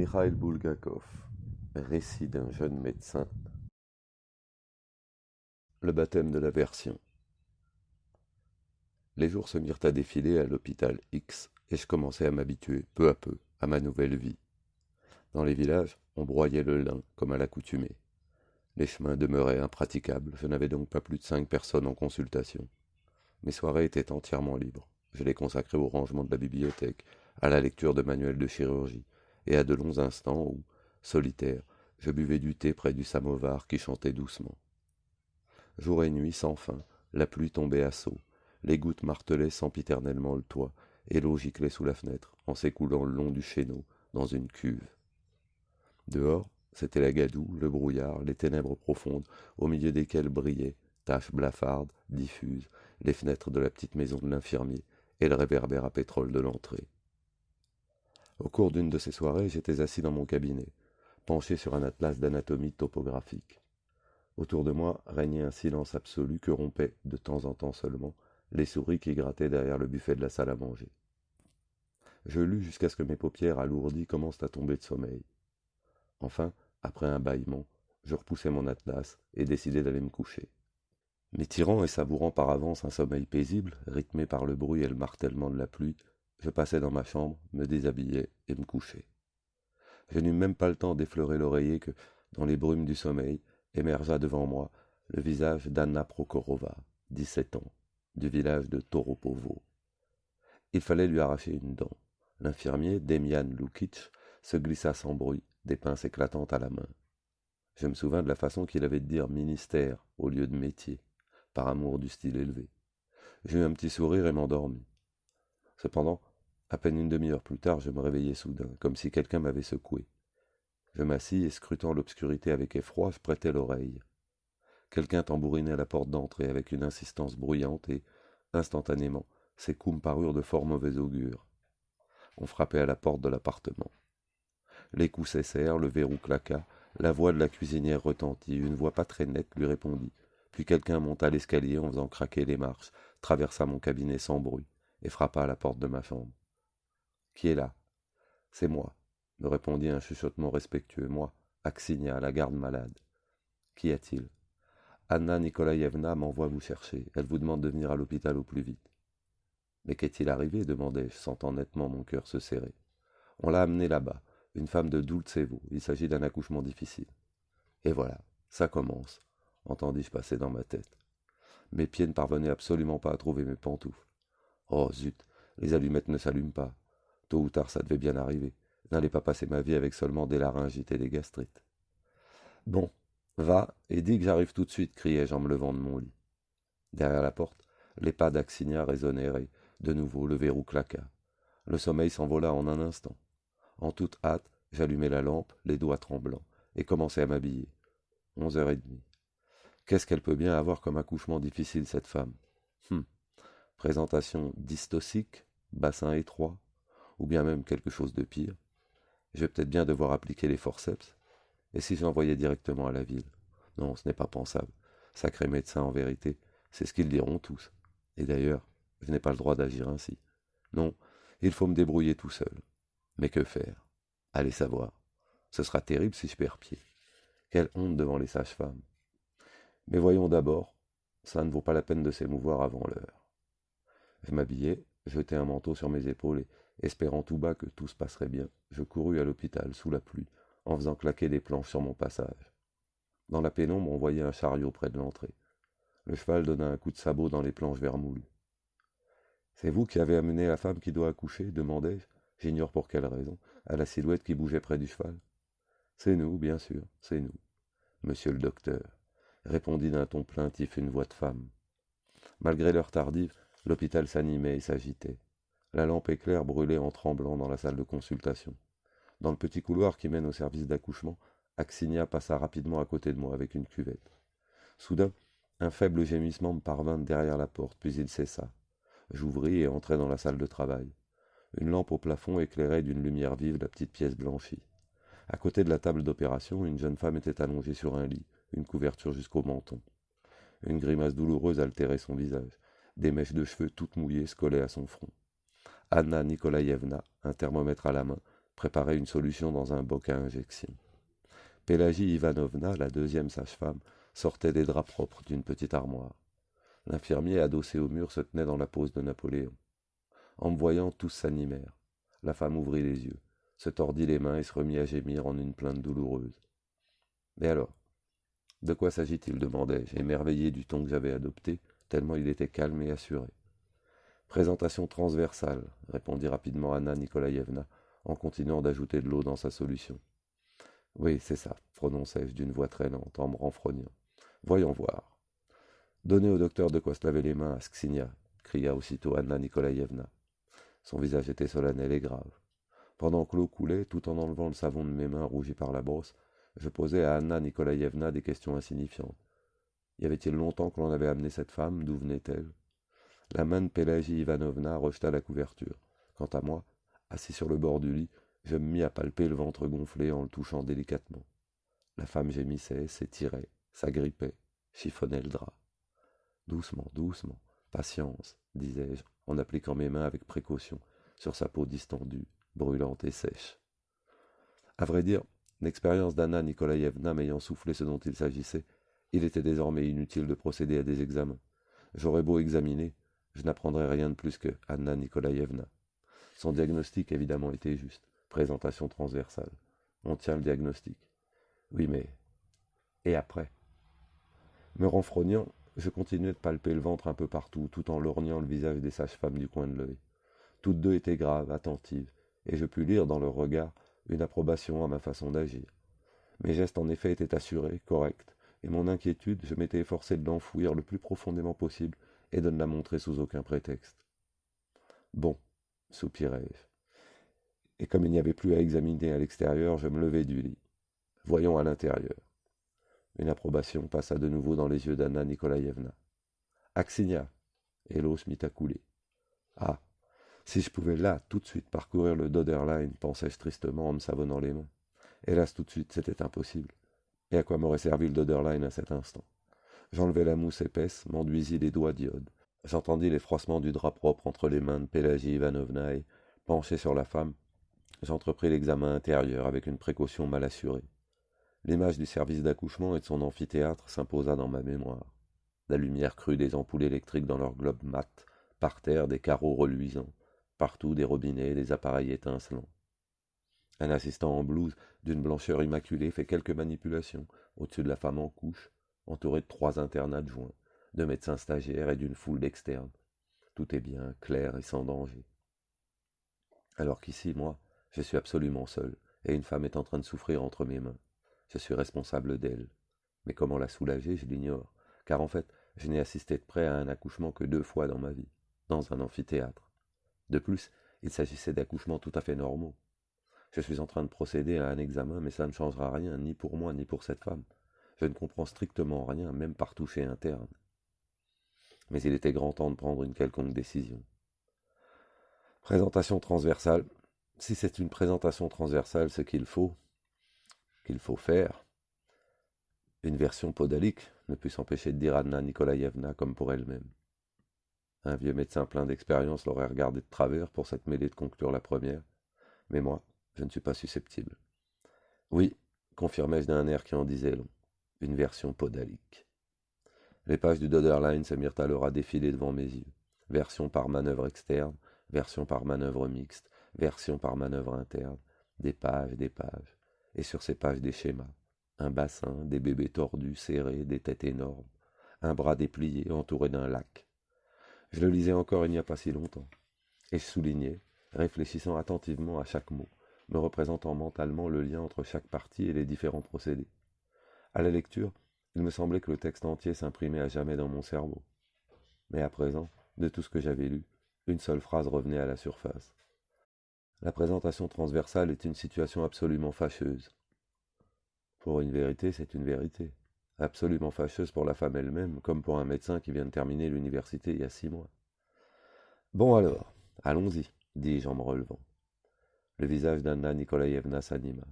Mikhail Bulgakov, récit d'un jeune médecin. Le baptême de l'aversion. Les jours se mirent à défiler à l'hôpital X, et je commençais à m'habituer, peu à peu, à ma nouvelle vie. Dans les villages, on broyait le lin, comme à l'accoutumée. Les chemins demeuraient impraticables, je n'avais donc pas plus de 5 personnes en consultation. Mes soirées étaient entièrement libres. Je les consacrais au rangement de la bibliothèque, à la lecture de manuels de chirurgie, et à de longs instants où, solitaire, je buvais du thé près du samovar qui chantait doucement. Jour et nuit, sans fin, la pluie tombait à seaux, les gouttes martelaient sempiternellement le toit, et l'eau giclait sous la fenêtre, en s'écoulant le long du chéneau, dans une cuve. Dehors, c'était la gadoue, le brouillard, les ténèbres profondes, au milieu desquelles brillaient, taches blafardes, diffuses, les fenêtres de la petite maison de l'infirmier et le réverbère à pétrole de l'entrée. Au cours d'une de ces soirées, j'étais assis dans mon cabinet, penché sur un atlas d'anatomie topographique. Autour de moi régnait un silence absolu que rompaient, de temps en temps seulement, les souris qui grattaient derrière le buffet de la salle à manger. Je lus jusqu'à ce que mes paupières alourdies commencent à tomber de sommeil. Enfin, après un bâillement, je repoussai mon atlas et décidai d'aller me coucher. M'étirant et savourant par avance un sommeil paisible, rythmé par le bruit et le martèlement de la pluie, je passai dans ma chambre, me déshabillai et me couchai. Je n'eus même pas le temps d'effleurer l'oreiller que, dans les brumes du sommeil, émergea devant moi le visage d'Anna Prokhorova, 17 ans, du village de Toropovo. Il fallait lui arracher une dent. L'infirmier, Demian Lukic, se glissa sans bruit, des pinces éclatantes à la main. Je me souvins de la façon qu'il avait de dire ministère au lieu de métier, par amour du style élevé. J'eus un petit sourire et m'endormis. Cependant, à peine une demi-heure plus tard, je me réveillai soudain, comme si quelqu'un m'avait secoué. Je m'assis et, scrutant l'obscurité avec effroi, je prêtai l'oreille. Quelqu'un tambourinait à la porte d'entrée avec une insistance bruyante et, instantanément, ses coups me parurent de fort mauvais augure. On frappait à la porte de l'appartement. Les coups cessèrent, le verrou claqua, la voix de la cuisinière retentit, une voix pas très nette lui répondit. Puis quelqu'un monta l'escalier en faisant craquer les marches, traversa mon cabinet sans bruit et frappa à la porte de ma chambre. « Qui est là ?»« C'est moi, » me répondit un chuchotement respectueux. « Moi, Aksinia, la garde malade. »« Qu'y a-t-il ?»« Anna Nikolaïevna m'envoie vous chercher. Elle vous demande de venir à l'hôpital au plus vite. »« Mais qu'est-il arrivé ?» demandai-je, sentant nettement mon cœur se serrer. « On l'a amenée là-bas, une femme de Doultsevo. Il s'agit d'un accouchement difficile. » Et voilà, ça commence, entendis-je passer dans ma tête. Mes pieds ne parvenaient absolument pas à trouver mes pantoufles. Oh zut, les allumettes ne s'allument pas. Tôt ou tard, ça devait bien arriver. Je n'allais pas passer ma vie avec seulement des laryngites et des gastrites. Bon, va et dis que j'arrive tout de suite, criai-je en me levant de mon lit. Derrière la porte, les pas d'Aksinia résonnèrent et, de nouveau, le verrou claqua. Le sommeil s'envola en un instant. En toute hâte, j'allumai la lampe, les doigts tremblants, et commençai à m'habiller. 11h30. Qu'est-ce qu'elle peut bien avoir comme accouchement difficile, cette femme? Présentation dystocique, bassin étroit, ou bien même quelque chose de pire. Je vais peut-être bien devoir appliquer les forceps. Et si je l'envoyais directement à la ville? Non, ce n'est pas pensable. Sacré médecin, en vérité, c'est ce qu'ils diront tous. Et d'ailleurs, je n'ai pas le droit d'agir ainsi. Non, il faut me débrouiller tout seul. Mais que faire? Allez savoir. Ce sera terrible si je perds pied. Quelle honte devant les sages-femmes. Mais voyons d'abord, cela ne vaut pas la peine de s'émouvoir avant l'heure. Je m'habillai, jetai un manteau sur mes épaules et, espérant tout bas que tout se passerait bien, je courus à l'hôpital sous la pluie, en faisant claquer des planches sur mon passage. Dans la pénombre, on voyait un chariot près de l'entrée. Le cheval donna un coup de sabot dans les planches vermoulues. « C'est vous qui avez amené la femme qui doit accoucher ?» demandai-je, j'ignore pour quelle raison, à la silhouette qui bougeait près du cheval. « C'est nous, bien sûr, c'est nous. »« Monsieur le docteur », répondit d'un ton plaintif une voix de femme. Malgré l'heure tardive, l'hôpital s'animait et s'agitait. La lampe éclair brûlait en tremblant dans la salle de consultation. Dans le petit couloir qui mène au service d'accouchement, Aksinia passa rapidement à côté de moi avec une cuvette. Soudain, un faible gémissement me parvint derrière la porte, puis il cessa. J'ouvris et entrai dans la salle de travail. Une lampe au plafond éclairait d'une lumière vive la petite pièce blanchie. À côté de la table d'opération, une jeune femme était allongée sur un lit, une couverture jusqu'au menton. Une grimace douloureuse altérait son visage. Des mèches de cheveux toutes mouillées se collaient à son front. Anna Nikolaïevna, un thermomètre à la main, préparer une solution dans un boc à injection. Pélagie Ivanovna, la deuxième sage-femme, sortait des draps propres d'une petite armoire. L'infirmier, adossé au mur, se tenait dans la pose de Napoléon. En me voyant, tous s'animèrent. La femme ouvrit les yeux, se tordit les mains et se remit à gémir en une plainte douloureuse. « Mais alors, de quoi s'agit-il » demandai-je, émerveillé du ton que j'avais adopté, tellement il était calme et assuré. « Présentation transversale » répondit rapidement Anna Nikolaïevna, en continuant d'ajouter de l'eau dans sa solution. « Oui, c'est ça » prononçai-je d'une voix traînante, en me renfrognant. « Voyons voir. »« Donnez au docteur de quoi se laver les mains à Sksinia » cria aussitôt Anna Nikolaïevna. Son visage était solennel et grave. Pendant que l'eau coulait, tout en enlevant le savon de mes mains rougies par la brosse, je posais à Anna Nikolaïevna des questions insignifiantes. Y avait-il longtemps que l'on avait amené cette femme? D'où venait-elle? La main de Pélagie Ivanovna rejeta la couverture. Quant à moi, assis sur le bord du lit, je me mis à palper le ventre gonflé en le touchant délicatement. La femme gémissait, s'étirait, s'agrippait, chiffonnait le drap. Doucement, doucement, patience, disais-je, en appliquant mes mains avec précaution sur sa peau distendue, brûlante et sèche. À vrai dire, l'expérience d'Anna Nikolaïevna m'ayant soufflé ce dont il s'agissait, il était désormais inutile de procéder à des examens. J'aurais beau examiner, je n'apprendrais rien de plus que Anna Nikolaïevna. Son diagnostic, évidemment, était juste. Présentation transversale. On tient le diagnostic. Oui, mais... Et après? Me renfrognant, je continuais de palper le ventre un peu partout, tout en lorgnant le visage des sages-femmes du coin de l'œil. Toutes deux étaient graves, attentives, et je pus lire dans leur regard une approbation à ma façon d'agir. Mes gestes en effet étaient assurés, corrects, et mon inquiétude, je m'étais efforcé de l'enfouir le plus profondément possible et de ne la montrer sous aucun prétexte. Bon, soupirai-je. Et comme il n'y avait plus à examiner à l'extérieur, je me levai du lit. Voyons à l'intérieur. Une approbation passa de nouveau dans les yeux d'Anna Nikolaïevna. Axinia. Et l'eau se mit à couler. Ah, si je pouvais là, tout de suite, parcourir le Döderlein, pensais-je tristement en me savonnant les mains. Hélas, tout de suite, c'était impossible. Et à quoi m'aurait servi le Döderlein à cet instant? J'enlevai la mousse épaisse, m'enduisis les doigts d'iode. J'entendis les froissements du drap propre entre les mains de Pélagie Ivanovna et, penché sur la femme, j'entrepris l'examen intérieur avec une précaution mal assurée. L'image du service d'accouchement et de son amphithéâtre s'imposa dans ma mémoire. La lumière crue des ampoules électriques dans leurs globes mat, par terre des carreaux reluisants, partout des robinets et des appareils étincelants. Un assistant en blouse, d'une blancheur immaculée, fait quelques manipulations au-dessus de la femme en couche, entourée de 3 internes adjoints, de médecins stagiaires et d'une foule d'externes. Tout est bien, clair et sans danger. Alors qu'ici, moi, je suis absolument seul, et une femme est en train de souffrir entre mes mains. Je suis responsable d'elle. Mais comment la soulager, je l'ignore, car en fait, je n'ai assisté de près à un accouchement que 2 fois dans ma vie, dans un amphithéâtre. De plus, il s'agissait d'accouchements tout à fait normaux. Je suis en train de procéder à un examen, mais ça ne changera rien, ni pour moi, ni pour cette femme. Je ne comprends strictement rien, même par toucher interne. Mais il était grand temps de prendre une quelconque décision. Présentation transversale. Si c'est une présentation transversale, ce qu'il faut faire, une version podalique ne put s'empêcher de dire Anna Nikolaïevna comme pour elle-même. Un vieux médecin plein d'expérience l'aurait regardé de travers pour s'être mêlé de conclure la première, mais moi, je ne suis pas susceptible. Oui, confirmai-je d'un air qui en disait long, une version podalique. Les pages du Döderlein se mirent alors à défiler devant mes yeux, version par manœuvre externe, version par manœuvre mixte, version par manœuvre interne, des pages, et sur ces pages des schémas, un bassin, des bébés tordus, serrés, des têtes énormes, un bras déplié entouré d'un lac. Je le lisais encore il n'y a pas si longtemps, et je soulignais, réfléchissant attentivement à chaque mot, me représentant mentalement le lien entre chaque partie et les différents procédés. À la lecture, il me semblait que le texte entier s'imprimait à jamais dans mon cerveau. Mais à présent, de tout ce que j'avais lu, une seule phrase revenait à la surface. La présentation transversale est une situation absolument fâcheuse. Pour une vérité, c'est une vérité. Absolument fâcheuse pour la femme elle-même, comme pour un médecin qui vient de terminer l'université il y a 6 mois. Bon alors, allons-y, dis-je en me relevant. Le visage d'Anna Nikolaïevna s'anima.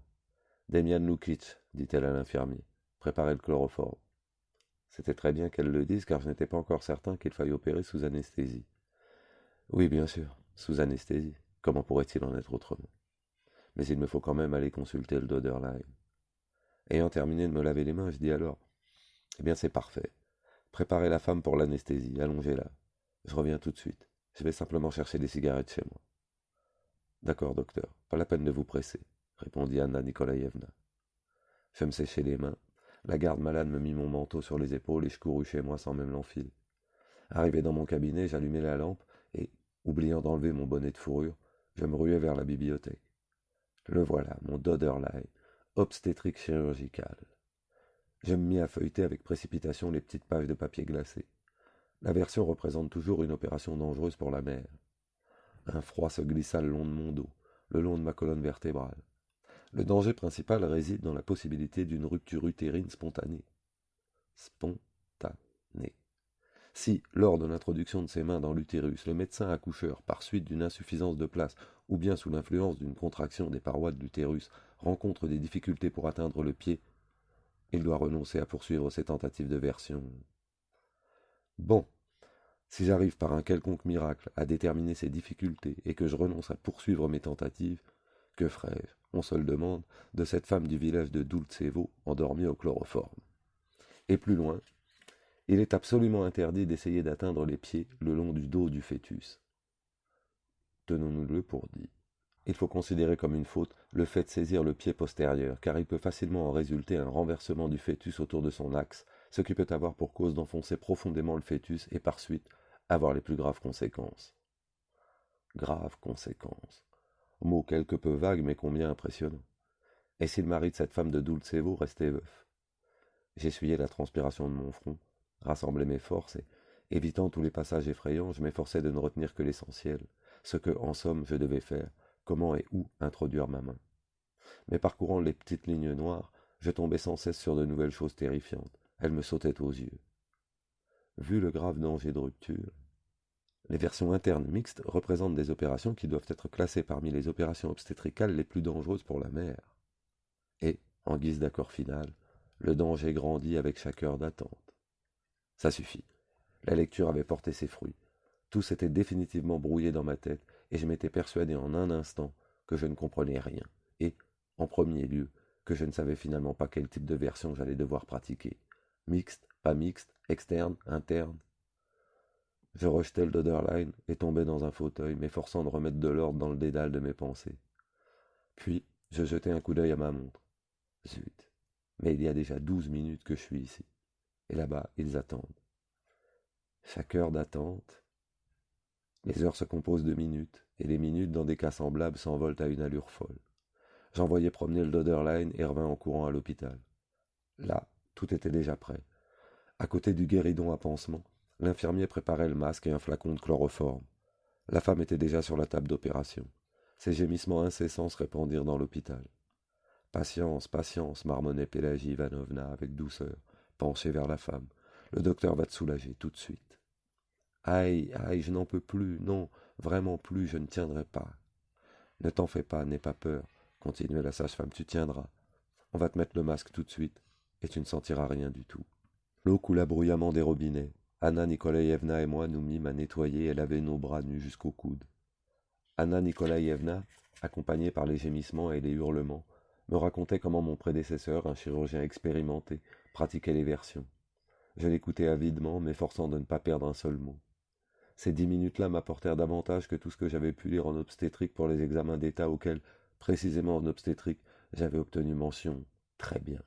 Demian Lukic, dit-elle à l'infirmier, préparez le chloroforme. C'était très bien qu'elle le dise, car je n'étais pas encore certain qu'il faille opérer sous anesthésie. Oui, bien sûr, sous anesthésie. Comment pourrait-il en être autrement? mais il me faut quand même aller consulter le Doderlein. Ayant terminé de me laver les mains, je dis alors, eh bien c'est parfait. Préparez la femme pour l'anesthésie, allongez-la. Je reviens tout de suite. Je vais simplement chercher des cigarettes chez moi. D'accord, docteur, pas la peine de vous presser, répondit Anna Nikolaïevna. Je me séchai les mains. La garde malade me mit mon manteau sur les épaules et je courus chez moi sans même l'enfiler. Arrivé dans mon cabinet, j'allumai la lampe et, oubliant d'enlever mon bonnet de fourrure, je me ruai vers la bibliothèque. Le voilà, mon Doderlein, obstétrique chirurgicale. Je me mis à feuilleter avec précipitation les petites pages de papier glacé. La version représente toujours une opération dangereuse pour la mère. Un froid se glissa le long de mon dos, le long de ma colonne vertébrale. Le danger principal réside dans la possibilité d'une rupture utérine spontanée. Spontanée. Si, lors de l'introduction de ses mains dans l'utérus, le médecin accoucheur, par suite d'une insuffisance de place ou bien sous l'influence d'une contraction des parois de l'utérus, rencontre des difficultés pour atteindre le pied, il doit renoncer à poursuivre ses tentatives de version. Bon, si j'arrive par un quelconque miracle à déterminer ces difficultés et que je renonce à poursuivre mes tentatives, que ferai-je, on se le demande, de cette femme du village de Doultsevo endormie au chloroforme? Et plus loin, il est absolument interdit d'essayer d'atteindre les pieds le long du dos du fœtus. Tenons-nous-le pour dit. Il faut considérer comme une faute le fait de saisir le pied postérieur, car il peut facilement en résulter un renversement du fœtus autour de son axe, ce qui peut avoir pour cause d'enfoncer profondément le fœtus et par suite avoir les plus graves conséquences. Graves conséquences. Mot quelque peu vague mais combien impressionnant. Et si le mari de cette femme de Doultsevo restait veuf? J'essuyai la transpiration de mon front, rassemblai mes forces et, évitant tous les passages effrayants, je m'efforçai de ne retenir que l'essentiel, ce que, en somme, je devais faire, comment et où introduire ma main. Mais parcourant les petites lignes noires, je tombais sans cesse sur de nouvelles choses terrifiantes. Elles me sautaient aux yeux. Vu le grave danger de rupture, les versions internes mixtes représentent des opérations qui doivent être classées parmi les opérations obstétricales les plus dangereuses pour la mère. Et, en guise d'accord final, le danger grandit avec chaque heure d'attente. Ça suffit. La lecture avait porté ses fruits. Tout s'était définitivement brouillé dans ma tête, et je m'étais persuadé en un instant que je ne comprenais rien, et, en premier lieu, que je ne savais finalement pas quel type de version j'allais devoir pratiquer. Mixte, pas mixte, externe, interne. Je rejetai le Doderlein et tombai dans un fauteuil, m'efforçant de remettre de l'ordre dans le dédale de mes pensées. Puis, je jetai un coup d'œil à ma montre. Zut, mais il y a déjà 12 minutes que je suis ici. Et là-bas, ils attendent. Chaque heure d'attente. Les heures se composent de minutes, et les minutes, dans des cas semblables, s'envolent à une allure folle. J'envoyai promener le Doderlein et revins en courant à l'hôpital. Là, tout était déjà prêt. À côté du guéridon à pansement, l'infirmier préparait le masque et un flacon de chloroforme. La femme était déjà sur la table d'opération. Ses gémissements incessants se répandirent dans l'hôpital. Patience, patience, marmonnait Pélagie Ivanovna avec douceur, penchée vers la femme. Le docteur va te soulager tout de suite. Aïe, aïe, je n'en peux plus, non, vraiment plus, je ne tiendrai pas. Ne t'en fais pas, n'aie pas peur, continuait la sage-femme, tu tiendras. On va te mettre le masque tout de suite, et tu ne sentiras rien du tout. L'eau coula bruyamment des robinets. Anna Nikolaïevna et moi nous mîmes à nettoyer et laver nos bras nus jusqu'au coude. Anna Nikolaïevna, accompagnée par les gémissements et les hurlements, me racontait comment mon prédécesseur, un chirurgien expérimenté, pratiquait les versions. Je l'écoutais avidement, m'efforçant de ne pas perdre un seul mot. Ces 10 minutes-là m'apportèrent davantage que tout ce que j'avais pu lire en obstétrique pour les examens d'état auxquels, précisément en obstétrique, j'avais obtenu mention « très bien ».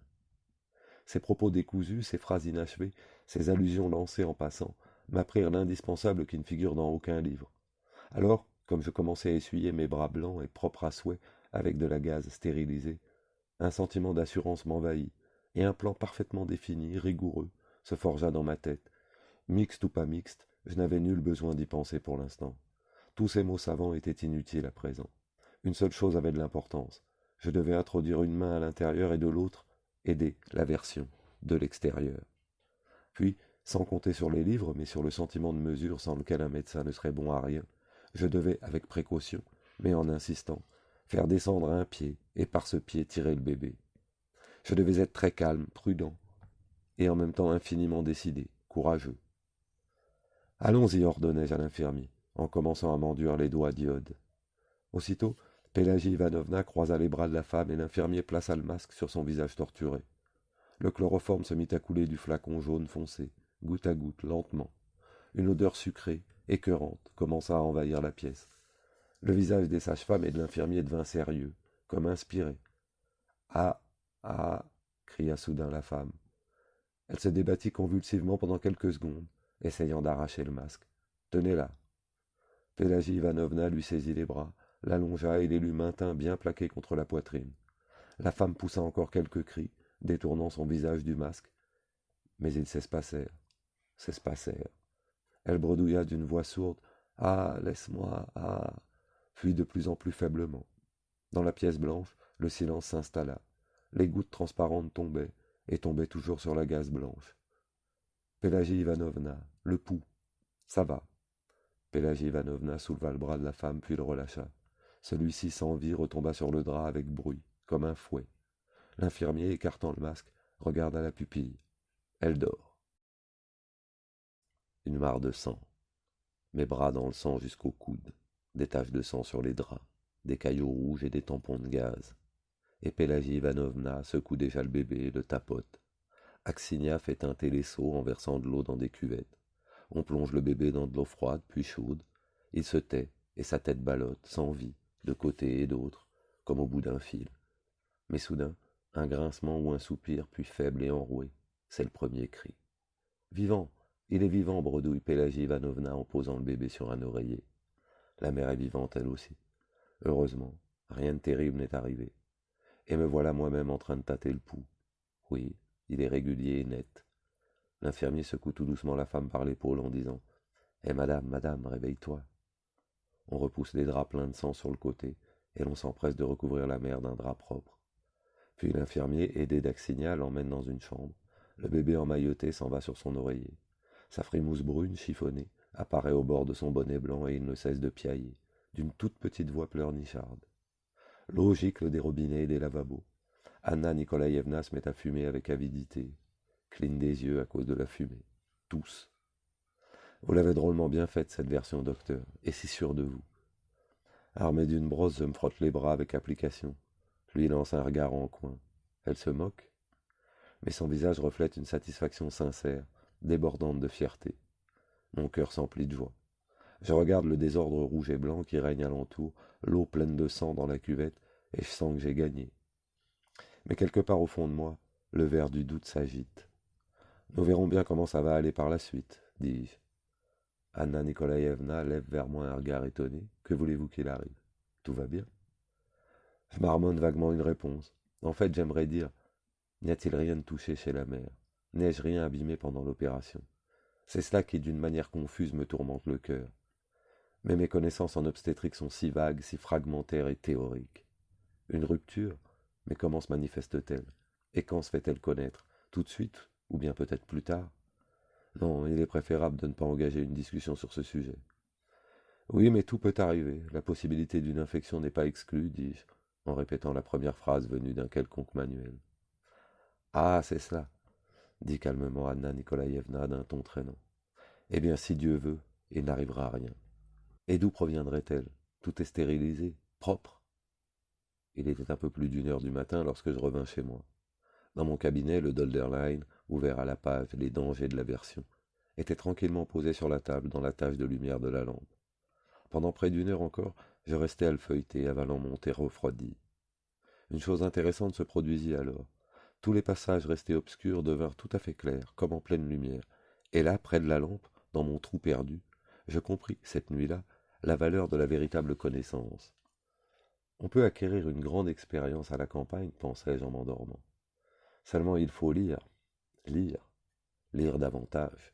Ces propos décousus, ces phrases inachevées, ces allusions lancées en passant, m'apprirent l'indispensable qui ne figure dans aucun livre. Alors, comme je commençais à essuyer mes bras blancs et propres à souhait avec de la gaze stérilisée, un sentiment d'assurance m'envahit, et un plan parfaitement défini, rigoureux, se forgea dans ma tête. Mixte ou pas mixte, je n'avais nul besoin d'y penser pour l'instant. Tous ces mots savants étaient inutiles à présent. Une seule chose avait de l'importance. Je devais introduire une main à l'intérieur et de l'autre, aider la version de l'extérieur. Puis, sans compter sur les livres, mais sur le sentiment de mesure sans lequel un médecin ne serait bon à rien, je devais, avec précaution, mais en insistant, faire descendre un pied et par ce pied tirer le bébé. Je devais être très calme, prudent, et en même temps infiniment décidé, courageux. Allons-y, ordonnai-je à l'infirmier, en commençant à m'enduire les doigts d'iode. Aussitôt, Pélagie Ivanovna croisa les bras de la femme et l'infirmier plaça le masque sur son visage torturé. Le chloroforme se mit à couler du flacon jaune foncé, goutte à goutte, lentement. Une odeur sucrée, écœurante, commença à envahir la pièce. Le visage des sages-femmes et de l'infirmier devint sérieux, comme inspiré. Ah, ah, cria soudain la femme. Elle se débattit convulsivement pendant quelques secondes, essayant d'arracher le masque. Tenez-la. Pélagie Ivanovna lui saisit les bras, l'allongea et les lui maintint bien plaqués contre la poitrine. La femme poussa encore quelques cris, détournant son visage du masque, mais ils s'espacèrent. Elle bredouilla d'une voix sourde. Ah, laisse-moi, ah, puis de plus en plus faiblement. Dans la pièce blanche, le silence s'installa. Les gouttes transparentes tombaient, et tombaient toujours sur la gaze blanche. Pélagie Ivanovna, le pouls. Ça va. Pélagie Ivanovna souleva le bras de la femme, puis le relâcha. Celui-ci, sans vie, retomba sur le drap avec bruit, comme un fouet. L'infirmier, écartant le masque, regarda la pupille. Elle dort. Une mare de sang. Mes bras dans le sang jusqu'au coude. Des taches de sang sur les draps, des cailloux rouges et des tampons de gaz. Et Pélagie Ivanovna secoue déjà le bébé et le tapote. Axinia fait teinter les seaux en versant de l'eau dans des cuvettes. On plonge le bébé dans de l'eau froide, puis chaude. Il se tait, et sa tête ballotte, sans vie, de côté et d'autre, comme au bout d'un fil. Mais soudain, un grincement ou un soupir, puis faible et enroué. C'est le premier cri. Vivant, il est vivant, bredouille Pélagie Ivanovna en posant le bébé sur un oreiller. La mère est vivante, elle aussi. Heureusement, rien de terrible n'est arrivé. Et me voilà moi-même en train de tâter le pouls. Oui, il est régulier et net. L'infirmier secoue tout doucement la femme par l'épaule en disant « Eh madame, madame, réveille-toi ». On repousse les draps pleins de sang sur le côté, et l'on s'empresse de recouvrir la mère d'un drap propre. Puis l'infirmier, aidé d'Axinia, l'emmène dans une chambre. Le bébé emmailloté s'en va sur son oreiller. Sa frimousse brune, chiffonnée, apparaît au bord de son bonnet blanc et il ne cesse de piailler, d'une toute petite voix pleurnicharde. L'eau gicle des robinets et des lavabos. Anna Nikolaïevna se met à fumer avec avidité, cligne des yeux à cause de la fumée. Tous. Vous l'avez drôlement bien faite, cette version, docteur, et si sûr de vous. Armé d'une brosse, je me frotte les bras avec application. Je lui lance un regard en coin. Elle se moque, mais son visage reflète une satisfaction sincère, débordante de fierté. Mon cœur s'emplit de joie. Je regarde le désordre rouge et blanc qui règne alentour, l'eau pleine de sang dans la cuvette, et je sens que j'ai gagné. Mais quelque part au fond de moi, le ver du doute s'agite. Nous verrons bien comment ça va aller par la suite, dis-je. Anna Nikolaïevna lève vers moi un regard étonné. Que voulez-vous qu'il arrive? Tout va bien? Je marmonne vaguement une réponse. En fait, j'aimerais dire, n'y a-t-il rien de touché chez la mère? N'ai-je rien abîmé pendant l'opération? C'est cela qui, d'une manière confuse, me tourmente le cœur. Mais mes connaissances en obstétrique sont si vagues, si fragmentaires et théoriques. Une rupture? Mais comment se manifeste-t-elle? Et quand se fait-elle connaître? Tout de suite? Ou bien peut-être plus tard? Non, il est préférable de ne pas engager une discussion sur ce sujet. Oui, mais tout peut arriver. La possibilité d'une infection n'est pas exclue, dis-je, en répétant la première phrase venue d'un quelconque manuel. Ah, c'est cela, dit calmement Anna Nikolaïevna d'un ton traînant. Eh bien, si Dieu veut, il n'arrivera rien. Et d'où proviendrait-elle? Tout est stérilisé, propre. Il était un peu plus d'1 heure du matin lorsque je revins chez moi. Dans mon cabinet, le Dolderline, ouvert à la page Les dangers de l'aversion, était tranquillement posé sur la table dans la tache de lumière de la lampe. Pendant près d'1 heure encore, je restais à le feuilleter, avalant mon thé refroidi. Une chose intéressante se produisit alors. Tous les passages restés obscurs devinrent tout à fait clairs, comme en pleine lumière. Et là, près de la lampe, dans mon trou perdu, je compris, cette nuit-là, la valeur de la véritable connaissance. On peut acquérir une grande expérience à la campagne, pensai-je en m'endormant. Seulement il faut lire, lire, lire davantage.